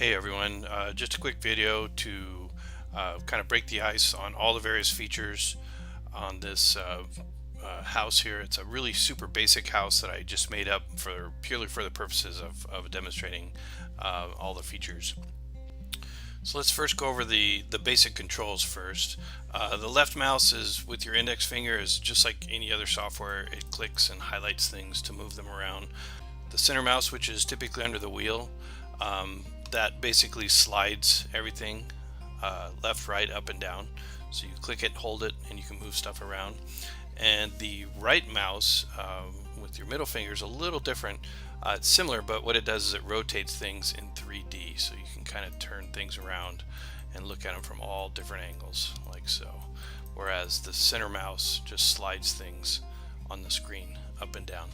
Hey everyone, just a quick video to kind of break the ice on all the various features on this house here. It's a really super basic house that I just made up for purely for the purposes of demonstrating all the features. So let's first go over the basic controls first. The left mouse is with your index finger is just like any other software. It clicks and highlights things to move them around. The center mouse, which is typically under the wheel, that basically slides everything left, right, up, and down. So you click it, hold it, and you can move stuff around. And the right mouse with your middle finger is a little different. It's similar, but what it does is it rotates things in 3D, so you can kind of turn things around and look at them from all different angles, like so. Whereas the center mouse just slides things on the screen up and down.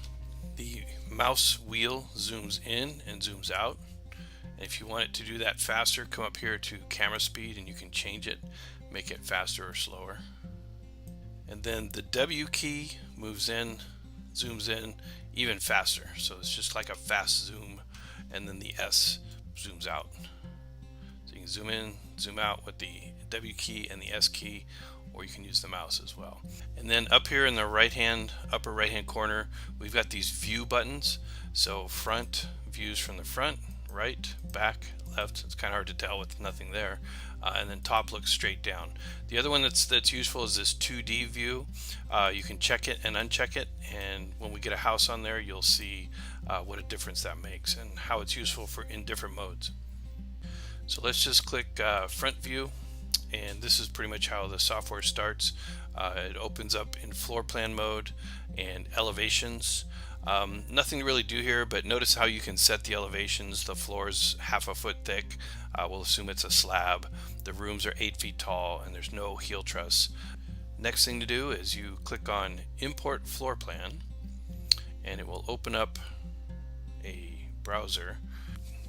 The mouse wheel zooms in and zooms out. And if you want it to do that faster, come up here to camera speed and you can change it, make it faster or slower. And then the W key moves in, zooms in even faster. So it's just like a fast zoom, and then the S zooms out. So you can zoom in, zoom out with the W key and the S key, or you can use the mouse as well. And then up here in the upper right hand corner, we've got these view buttons. So front views from the front, right, back, left. It's kind of hard to tell with nothing there. And then top looks straight down. The other one that's useful is this 2D view. You can check it and uncheck it, and when we get a house on there, you'll see what a difference that makes and how it's useful for in different modes. So let's just click front view, and this is pretty much how the software starts. It opens up in floor plan mode and elevations. Nothing to really do here, but notice how you can set the elevations. The floor is 1/2 foot thick. We'll assume it's a slab. The rooms are 8 feet tall and there's no heel truss. Next thing to do is you click on import floor plan, and it will open up a browser.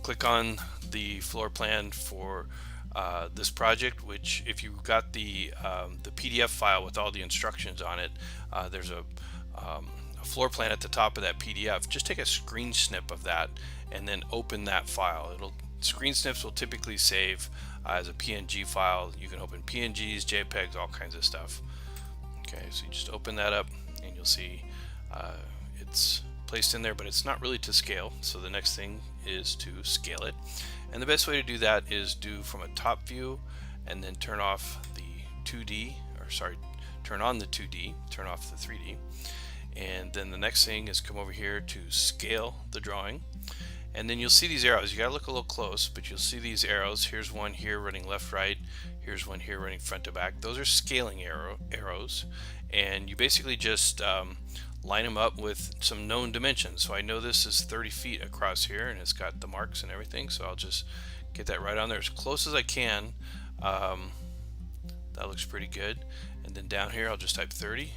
Click on the floor plan for this project, which if you got the PDF file with all the instructions on it, there's a floor plan at the top of that PDF. Just take a screen snip of that and then open that file. Screen snips will typically save as a PNG file. You can open PNGs, JPEGs, all kinds of stuff. Okay, so you just open that up and you'll see it's placed in there, but it's not really to scale. So the next thing is to scale it. And the best way to do that is do from a top view and then turn off the 2D, or sorry, turn on the 2D, turn off the 3D. And then the next thing is come over here to scale the drawing, and then you'll see these arrows. You gotta look a little close, but you'll see these arrows. Here's one here running left, right. Here's one here running front to back. Those are scaling arrows, and you basically just line them up with some known dimensions. So I know this is 30 feet across here, and it's got the marks and everything, so I'll just get that right on there as close as I can. That looks pretty good. And then down here I'll just type 30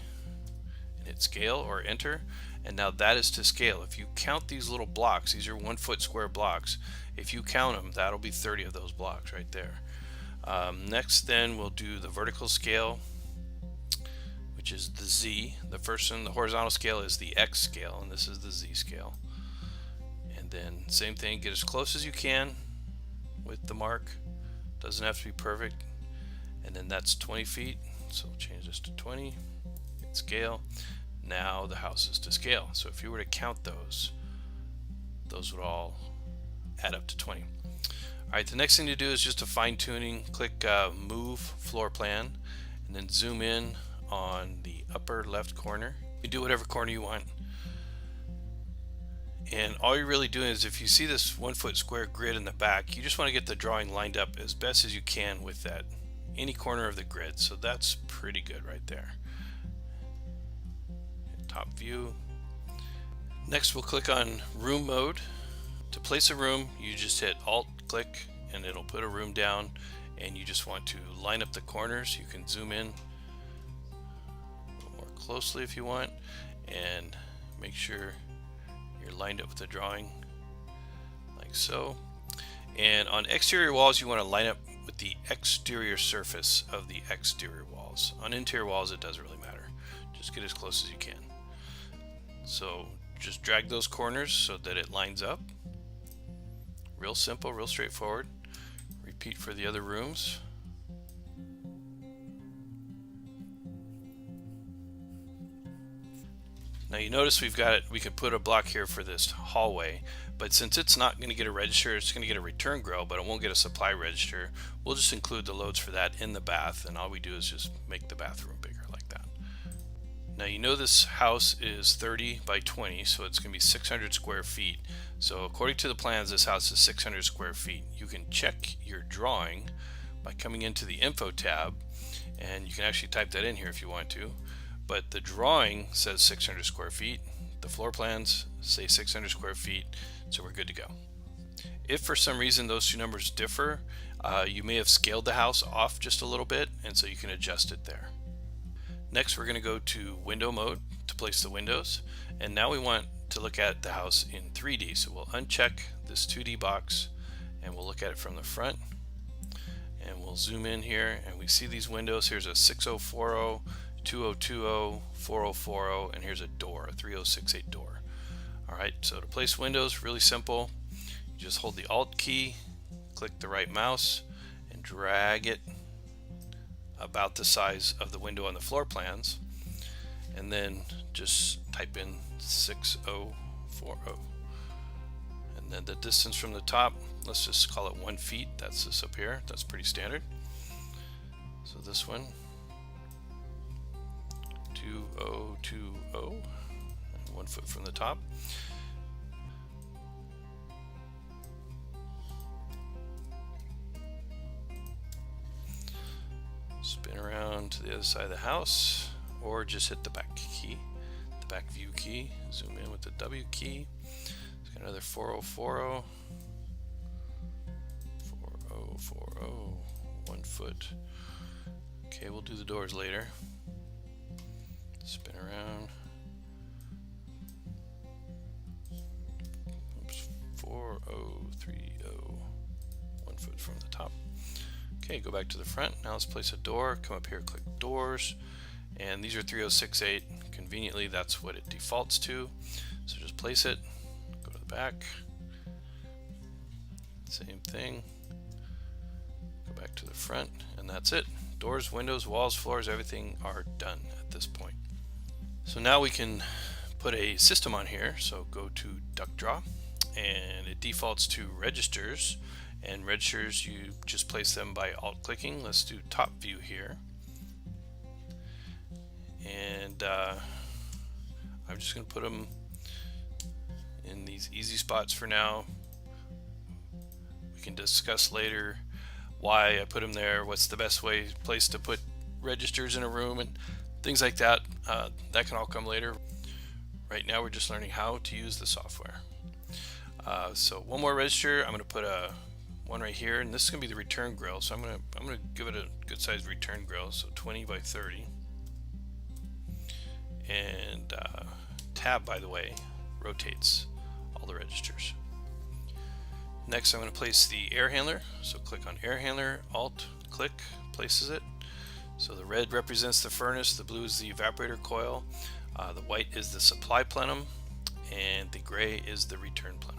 and hit scale or enter, and now that is to scale. If you count these little blocks, these are 1 foot square blocks, if you count them, that'll be 30 of those blocks right there. Next then we'll do the vertical scale, which is the Z. The first one, the horizontal scale, is the X scale, and this is the Z scale. And then same thing, get as close as you can with the mark. Doesn't have to be perfect. And then that's 20 feet, so we'll change this to 20. Hit scale. Now the house is to scale. So if you were to count those would all add up to 20. Alright, the next thing to do is just a fine tuning. Click move floor plan and then zoom in on the upper left corner. You do whatever corner you want. And all you're really doing is, if you see this 1 foot square grid in the back, you just want to get the drawing lined up as best as you can with that, any corner of the grid. So that's pretty good right there. Top view. Next we'll click on room mode. To place a room, you just hit alt click and it'll put a room down, and you just want to line up the corners. You can zoom in a little more closely if you want, and make sure you're lined up with the drawing like so. And on exterior walls, you want to line up with the exterior surface of the exterior walls. On interior walls it doesn't really matter. Just get as close as you can. So just drag those corners so that it lines up. Real simple, real straightforward. Repeat for the other rooms. Now you notice we could put a block here for this hallway, but since it's not going to get a register, it's going to get a return grill, but it won't get a supply register. We'll just include the loads for that in the bath, and all we do is just make the bathroom bigger like that. Now you know this house is 30 by 20, so it's going to be 600 square feet. So according to the plans, this house is 600 square feet. You can check your drawing by coming into the info tab, and you can actually type that in here if you want to. But the drawing says 600 square feet. The floor plans say 600 square feet, so we're good to go. If for some reason those two numbers differ, you may have scaled the house off just a little bit, and so you can adjust it there. Next, we're going to go to window mode to place the windows, and now we want to look at the house in 3D. So we'll uncheck this 2D box, and we'll look at it from the front, and we'll zoom in here, and we see these windows. Here's a 6040, 2020, 4040, and here's a door, a 3068 door. Alright, so to place windows, really simple. You just hold the Alt key, click the right mouse, and drag it about the size of the window on the floor plans, and then just type in 6040. And then the distance from the top, let's just call it 1 feet. That's this up here. That's pretty standard. So this one, 2020, and 1 foot from the top. Spin around to the other side of the house, or just hit the back key, the back view key. Zoom in with the W key. Let's get another 4040, 4040, 1 foot. Okay, we'll do the doors later. Spin around. Oops, 4030, 1 foot from the top. Okay, go back to the front. Now let's place a door. Come up here, click doors, and these are 3068. Conveniently, that's what it defaults to. So just place it, go to the back, same thing, go back to the front, and that's it. Doors, windows, walls, floors, everything are done at this point. So now we can put a system on here. So go to Duct Draw, and it defaults to registers. And registers, you just place them by alt clicking. Let's do top view here, and I'm just going to put them in these easy spots for now. We can discuss later why I put them there, what's the best place to put registers in a room, and things like that. That can all come later. Right now we're just learning how to use the software. So one more register, I'm going to put one right here, and this is going to be the return grill. So I'm going to give it a good sized return grill, so 20 by 30. And tab, by the way, rotates all the registers. Next, I'm going to place the air handler. So click on air handler, alt click, places it. So the red represents the furnace, the blue is the evaporator coil, the white is the supply plenum, and the gray is the return plenum.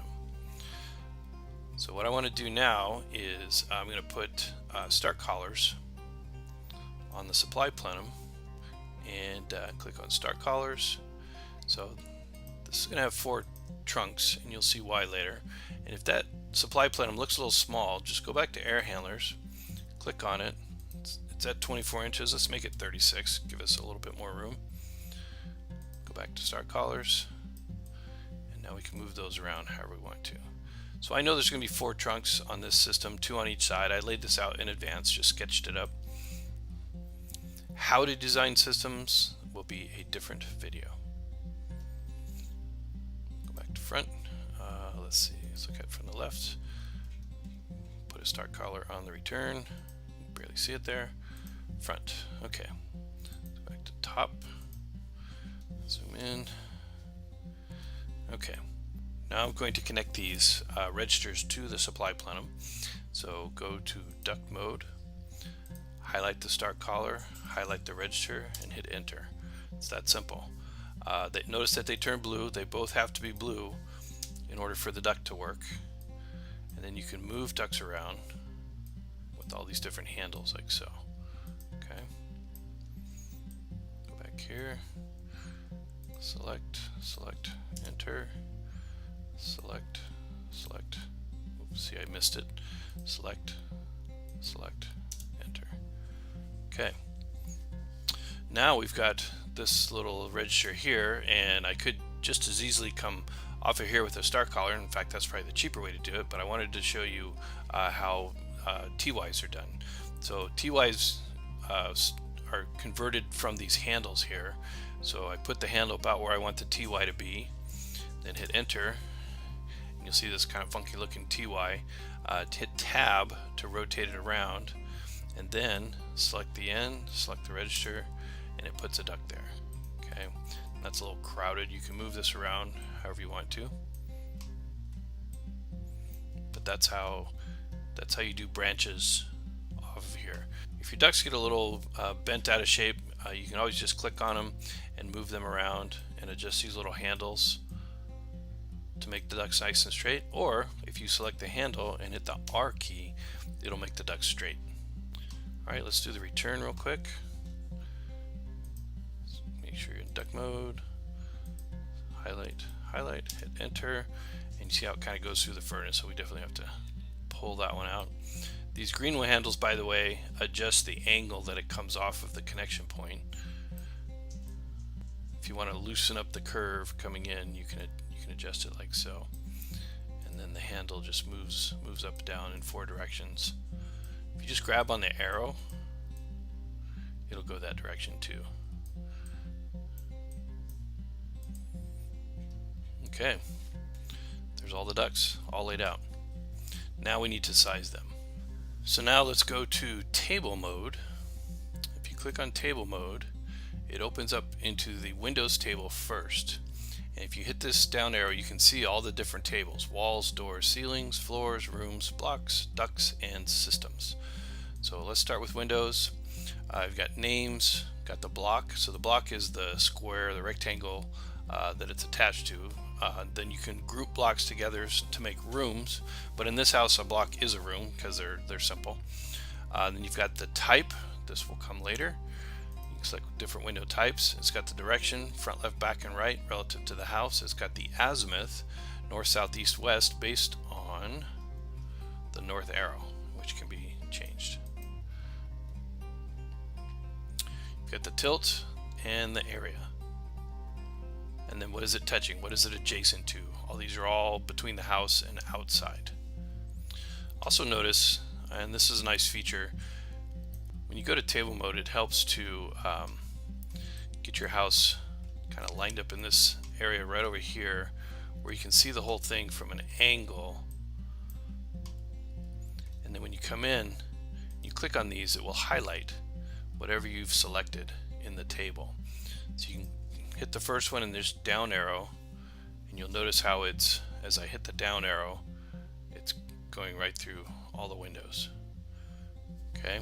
So what I want to do now is I'm going to put start collars on the supply plenum, and click on start collars. So this is going to have 4 trunks, and you'll see why later. And if that supply plenum looks a little small, just go back to air handlers, click on it. It's at 24 inches. Let's make it 36, give us a little bit more room. Go back to start collars, and now we can move those around however we want to. So I know there's going to be 4 trunks on this system, 2 on each side. I laid this out in advance, just sketched it up. How to design systems will be a different video. Go back to front. Let's see, let's look at it from the left. Put a start collar on the return. You can barely see it there. Front. Okay. Go back to top. Zoom in. Okay. Now I'm going to connect these registers to the supply plenum. So go to duct mode, highlight the start collar, highlight the register, and hit enter. It's that simple. Notice that they turn blue. They both have to be blue in order for the duct to work. and then you can move ducts around with all these different handles like so. Okay, go back here, select, enter, select. Oops, see, I missed it. Select, enter. Okay, now we've got this little register here, and I could just as easily come off of here with a star collar. In fact, that's probably the cheaper way to do it, but I wanted to show you how TYs are done. So TYs are converted from these handles here. So I put the handle about where I want the TY to be, then hit enter, and you'll see this kind of funky looking TY. Hit tab to rotate it around, and then select the end, select the register, and it puts a duct there. Okay, that's a little crowded. You can move this around however you want to, but that's how you do branches off of here. If your ducts get a little bent out of shape, you can always just click on them and move them around and adjust these little handles to make the ducts nice and straight. Or if you select the handle and hit the R key, it'll make the ducts straight. Alright, let's do the return real quick. Make sure you're in duct mode, highlight, hit enter, and you see how it kind of goes through the furnace, so we definitely have to pull that one out. These green handles, by the way, adjust the angle that it comes off of the connection point. If you want to loosen up the curve coming in, you can adjust it like so, and then the handle just moves up, down in 4 directions. If you just grab on the arrow, it'll go that direction too. Okay, there's all the ducts all laid out. Now we need to size them. So now let's go to table mode. If you click on table mode, it opens up into the Windows table first. And if you hit this down arrow, you can see all the different tables: walls, doors, ceilings, floors, rooms, blocks, ducts, and systems. So let's start with Windows. I've got names, got the block. So the block is the square, the rectangle that it's attached to. Then you can group blocks together to make rooms, but in this house a block is a room because they're simple. Then you've got the type. This will come later. You can select different window types. It's got the direction, front, left, back, and right relative to the house. It's got the azimuth, north, south, east, west, based on the north arrow, which can be changed. You've got the tilt and the area. And then what is it touching? What is it adjacent to? All these are all between the house and outside. Also notice, and this is a nice feature, when you go to table mode, it helps to get your house kind of lined up in this area right over here, where you can see the whole thing from an angle. And then when you come in, you click on these, it will highlight whatever you've selected in the table. So you can hit the first one and there's down arrow, and you'll notice how it's, as I hit the down arrow, it's going right through all the windows. Okay.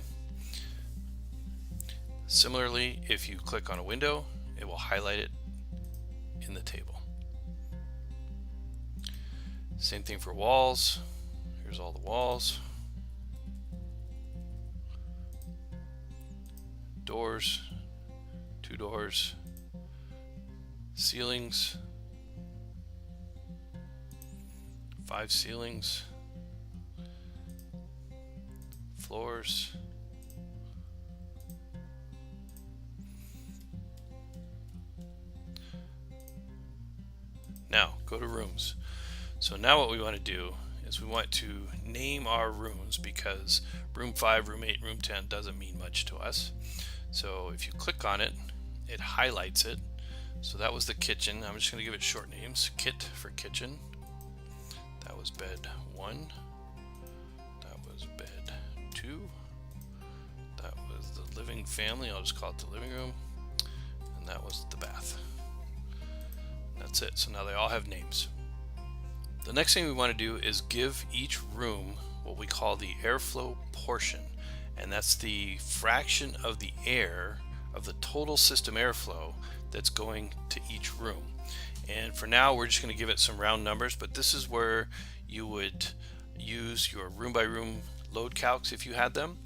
Similarly, if you click on a window, it will highlight it in the table. Same thing for walls. Here's all the walls. Doors, 2 doors. Ceilings, 5 ceilings. Floors. Now go to rooms. So now what we want to do is we want to name our rooms, because room 5, room 8, room 10 doesn't mean much to us. So if you click on it, it highlights it. So that was the kitchen. I'm just going to give it short names. Kit for kitchen. That was bed 1. That was bed 2. That was the living family. I'll just call it the living room. And that was the bath. That's it. So now they all have names. The next thing we want to do is give each room what we call the airflow portion, and that's the fraction of the air of the total system airflow that's going to each room. And for now we're just going to give it some round numbers, but this is where you would use your room by room load calcs if you had them.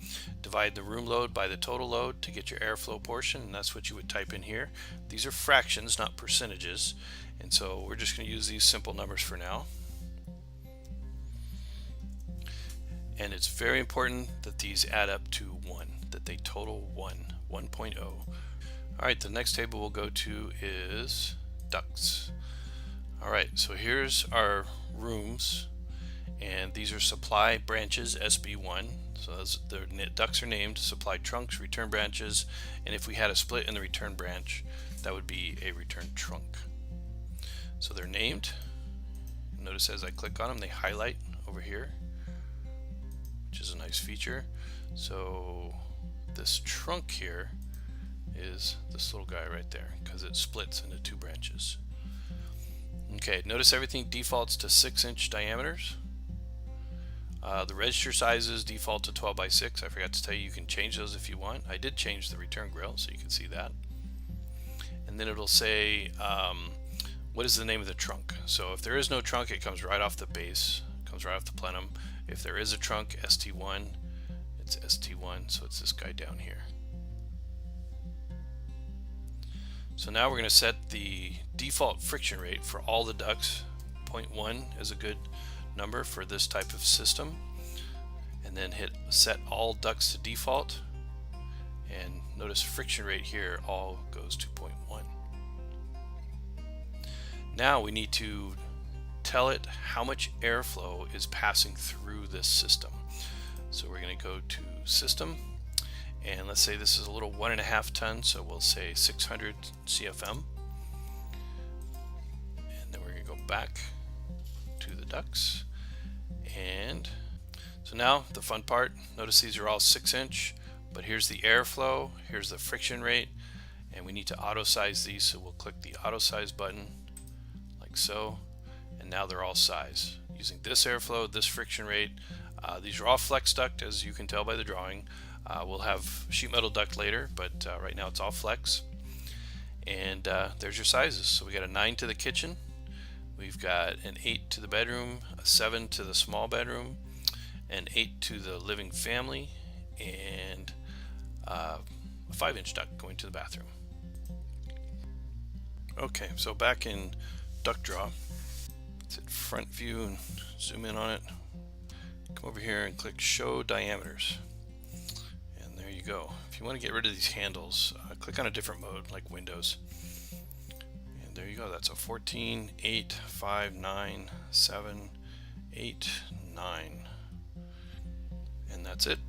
Divide the room load by the total load to get your airflow portion, and that's what you would type in here. These are fractions, not percentages, and so we're just going to use these simple numbers for now. And it's very important that these add up to 1, that they total 1.0. Alright, the next table we'll go to is ducts. Alright, so here's our rooms, and these are supply branches, SB1. So the ducts are named supply trunks, return branches, and if we had a split in the return branch, that would be a return trunk. So they're named. Notice as I click on them, they highlight over here, which is a nice feature. So this trunk here is this little guy right there because it splits into 2 branches. Okay, notice everything defaults to 6-inch diameters. The register sizes default to 12 by 6. I forgot to tell you can change those if you want. I did change the return grill so you can see that. And then it'll say what is the name of the trunk. So if there is no trunk, it comes right off the base, comes right off the plenum. If there is a trunk, ST1, it's ST1, so it's this guy down here. So now we're going to set the default friction rate for all the ducts. 0.1 is a good number for this type of system. And then hit set all ducts to default. And notice friction rate here all goes to 0.1. Now we need to tell it how much airflow is passing through this system. So we're going to go to System, and let's say this is a little 1.5 ton, so we'll say 600 CFM. And then we're going to go back to the ducts. And so now the fun part, notice these are all 6-inch, but here's the airflow, here's the friction rate, and we need to auto size these, so we'll click the auto size button like so. And now they're all size using this airflow, this friction rate. These are all flex duct, as you can tell by the drawing. We'll have sheet metal duct later, but right now it's all flex. And there's your sizes. So we got a 9 to the kitchen, we've got an 8 to the bedroom, a 7 to the small bedroom, an 8 to the living family, and a 5-inch duct going to the bathroom. Okay, so back in duct draw, let's hit front view and zoom in on it. Come over here and click show diameters, and there you go. If you want to get rid of these handles, click on a different mode like Windows, and there you go. That's a 14, 8, 5, 9, 7, 8, 9, and that's it.